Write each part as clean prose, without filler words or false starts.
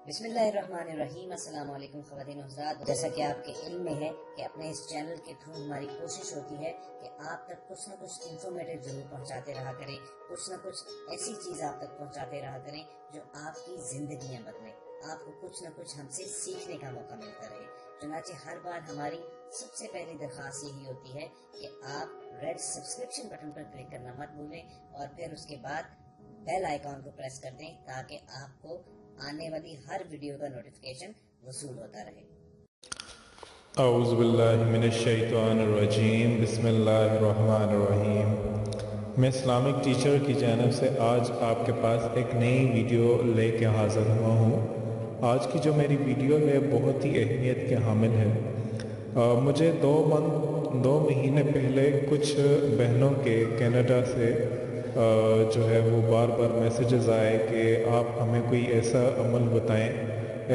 بسم اللہ الرحمن الرحیم۔ السلام علیکم خواتین و حضرات، جیسا کہ آپ کے علم میں ہے کہ اپنے اس چینل کے تھرو ہماری کوشش ہوتی ہے کہ آپ تک کچھ نہ کچھ انفارمیٹیو ضرور پہنچاتے رہا کریں، کچھ نہ کچھ ایسی چیز آپ تک پہنچاتے رہا کریں جو آپ کی زندگیاں بدلیں، آپ کو کچھ نہ کچھ ہم سے سیکھنے کا موقع ملتا رہے۔ چنانچہ ہر بار ہماری سب سے پہلی درخواست یہی ہوتی ہے کہ آپ ریڈ سبسکرپشن بٹن پر کلک کرنا مت بھولیں اور پھر اس کے بعد بیل آئیکن کو پریس کر دیں تاکہ آپ کو آنے والی ہر ویڈیو کا نوٹیفیکیشن وصول ہوتا رہے۔ اعوذ باللہ من الشیطان الرجیم، بسم اللہ الرحمن الرحیم۔ میں اسلامک ٹیچر کی جانب سے آج آپ کے پاس ایک نئی ویڈیو لے کے حاضر ہوا ہوں۔ آج کی جو میری ویڈیو ہے بہت ہی اہمیت کے حامل ہے۔ مجھے دو مہینے پہلے کچھ بہنوں کے کینیڈا سے جو ہے وہ بار بار میسیجز آئے کہ آپ ہمیں کوئی ایسا عمل بتائیں،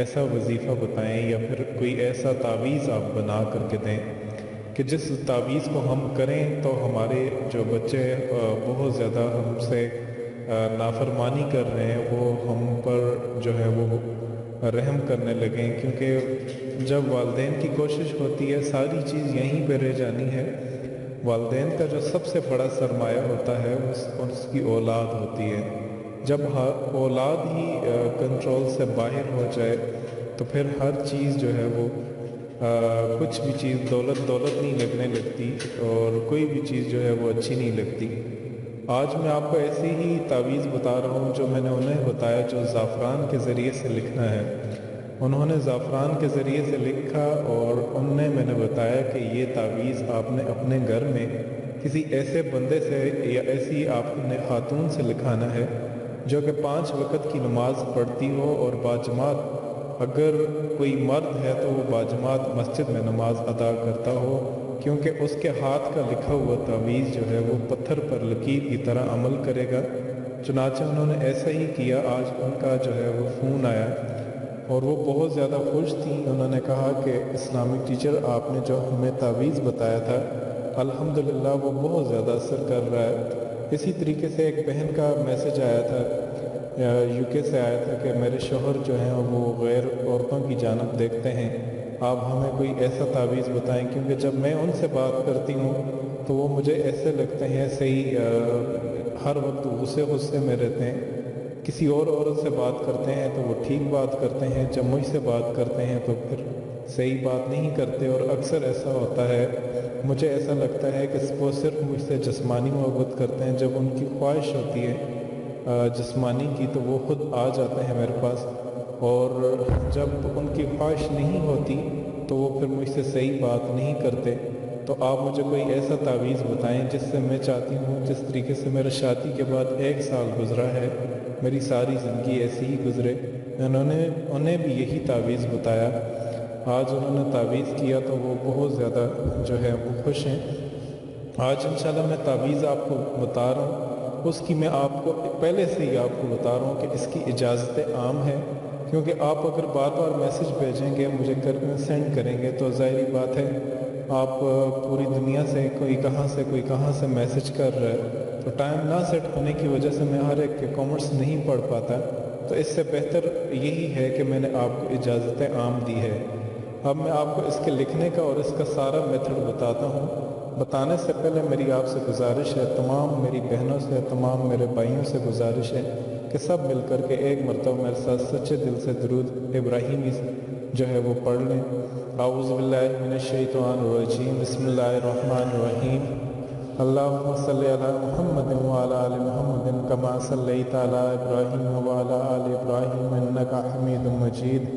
ایسا وظیفہ بتائیں یا پھر کوئی ایسا تعویذ آپ بنا کر کے دیں کہ جس تعویذ کو ہم کریں تو ہمارے جو بچے بہت زیادہ ہم سے نافرمانی کر رہے ہیں وہ ہم پر جو ہے وہ رحم کرنے لگیں، کیونکہ جب والدین کی کوشش ہوتی ہے ساری چیز یہیں پہ رہ جانی ہے۔ والدین کا جو سب سے بڑا سرمایہ ہوتا ہے اس کی اولاد ہوتی ہے۔ جب اولاد ہی کنٹرول سے باہر ہو جائے تو پھر ہر چیز جو ہے وہ کچھ بھی چیز دولت نہیں لگنے لگتی اور کوئی بھی چیز جو ہے وہ اچھی نہیں لگتی۔ آج میں آپ کو ایسی ہی تعویذ بتا رہا ہوں جو میں نے انہیں بتایا، جو زعفران کے ذریعے سے لکھنا ہے۔ انہوں نے زعفران کے ذریعے سے لکھا اور میں نے بتایا کہ یہ تعویذ آپ نے اپنے گھر میں کسی ایسے بندے سے یا ایسی آپ نے خاتون سے لکھانا ہے جو کہ 5 وقت کی نماز پڑھتی ہو اور باجماعت، اگر کوئی مرد ہے تو وہ باجماعت مسجد میں نماز ادا کرتا ہو، کیونکہ اس کے ہاتھ کا لکھا ہوا تعویذ جو ہے وہ پتھر پر لکیر کی طرح عمل کرے گا۔ چنانچہ انہوں نے ایسا ہی کیا۔ آج ان کا جو ہے وہ فون آیا اور وہ بہت زیادہ خوش تھیں۔ انہوں نے کہا کہ اسلامک ٹیچر آپ نے جو ہمیں تعویذ بتایا تھا الحمدللہ وہ بہت زیادہ اثر کر رہا ہے۔ اسی طریقے سے ایک بہن کا میسج آیا تھا، یو کے سے آیا تھا کہ میرے شوہر جو ہیں وہ غیر عورتوں کی جانب دیکھتے ہیں، آپ ہمیں کوئی ایسا تعویذ بتائیں، کیونکہ جب میں ان سے بات کرتی ہوں تو وہ مجھے ایسے لگتے ہیں صحیح ہر وقت غصے میں رہتے ہیں۔ کسی اور عورت سے بات کرتے ہیں تو وہ ٹھیک بات کرتے ہیں، جب مجھ سے بات کرتے ہیں تو پھر صحیح بات نہیں کرتے، اور اکثر ایسا ہوتا ہے۔ مجھے ایسا لگتا ہے کہ وہ صرف مجھ سے جسمانی محبت کرتے ہیں، جب ان کی خواہش ہوتی ہے جسمانی کی تو وہ خود آ جاتے ہیں میرے پاس، اور جب ان کی خواہش نہیں ہوتی تو وہ پھر مجھ سے صحیح بات نہیں کرتے۔ تو آپ مجھے کوئی ایسا تعویذ بتائیں جس سے میں چاہتی ہوں، جس طریقے سے میرے شادی کے بعد 1 سال گزرا ہے، میری ساری زندگی ایسی ہی گزرے۔ انہیں بھی یہی تعویذ بتایا۔ آج انہوں نے تعویذ کیا تو وہ بہت زیادہ جو ہے وہ خوش ہیں۔ آج انشاءاللہ میں تعویذ آپ کو بتا رہا ہوں، اس کی میں آپ کو پہلے سے ہی آپ کو بتا رہا ہوں کہ اس کی اجازت عام ہے، کیونکہ آپ اگر بار بار میسج بھیجیں گے، مجھے سینڈ کریں گے تو ظاہری بات ہے آپ پوری دنیا سے کوئی کہاں سے میسج کر رہا ہے، تو ٹائم نہ سیٹ ہونے کی وجہ سے میں ہر ایک کے کامنٹس نہیں پڑھ پاتا، تو اس سے بہتر یہی ہے کہ میں نے آپ کو اجازت عام دی ہے۔ اب میں آپ کو اس کے لکھنے کا اور اس کا سارا میتھڈ بتاتا ہوں۔ بتانے سے پہلے میری آپ سے گزارش ہے، تمام میری بہنوں سے، تمام میرے بھائیوں سے گزارش ہے کہ سب مل کر کے ایک مرتبہ میرے ساتھ سچے دل سے درود ابراہیمی جو ہے وہ پڑھ لیں۔ اعوذ باللہ من الشیطان الرجیم، بسم اللہ الرحمن الرحیم۔ اللہم صلی علی محمد وعلی آل محمد کما صلیت علی ابراہیم وعلی آل ابراہیم انک حمید مجید۔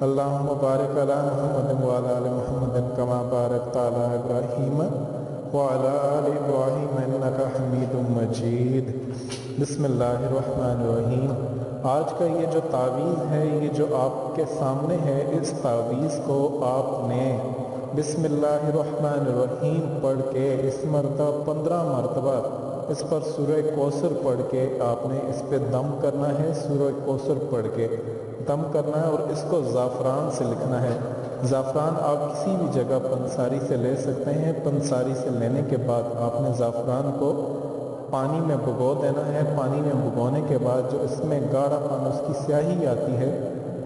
اللہم بارک علی محمد وعلی آل محمد کما بارکت علی ابراہیم وعلی آل ابراہیم انک حمید مجید۔ بسم اللہ الرحمن الرحیم۔ آج کا یہ جو تعویذ ہے، یہ جو آپ کے سامنے ہے، اس تعویذ کو آپ نے بسم اللہ الرحمن الرحیم پڑھ کے اس مرتبہ 15 مرتبہ اس پر سورہ کوثر پڑھ کے آپ نے اس پہ دم کرنا ہے۔ سورہ کوثر پڑھ کے دم کرنا ہے اور اس کو زعفران سے لکھنا ہے۔ زعفران آپ کسی بھی جگہ پنساری سے لے سکتے ہیں۔ پنساری سے لینے کے بعد آپ نے زعفران کو پانی میں بھگو دینا ہے۔ پانی میں بھگونے کے بعد جو اس میں گاڑھا پن، اس کی سیاہی آتی ہے،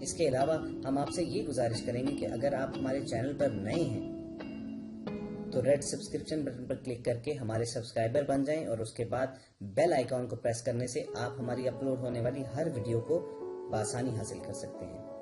اس کے علاوہ ہم آپ سے یہ گزارش کریں گے کہ اگر آپ ہمارے چینل پر نئے ہیں تو ریڈ سبسکرپشن بٹن پر کلک کر کے ہمارے سبسکرائبر بن جائیں اور اس کے بعد بیل آئیکن کو پریس کرنے سے آپ ہماری اپلوڈ ہونے والی ہر ویڈیو کو بآسانی حاصل کر سکتے ہیں۔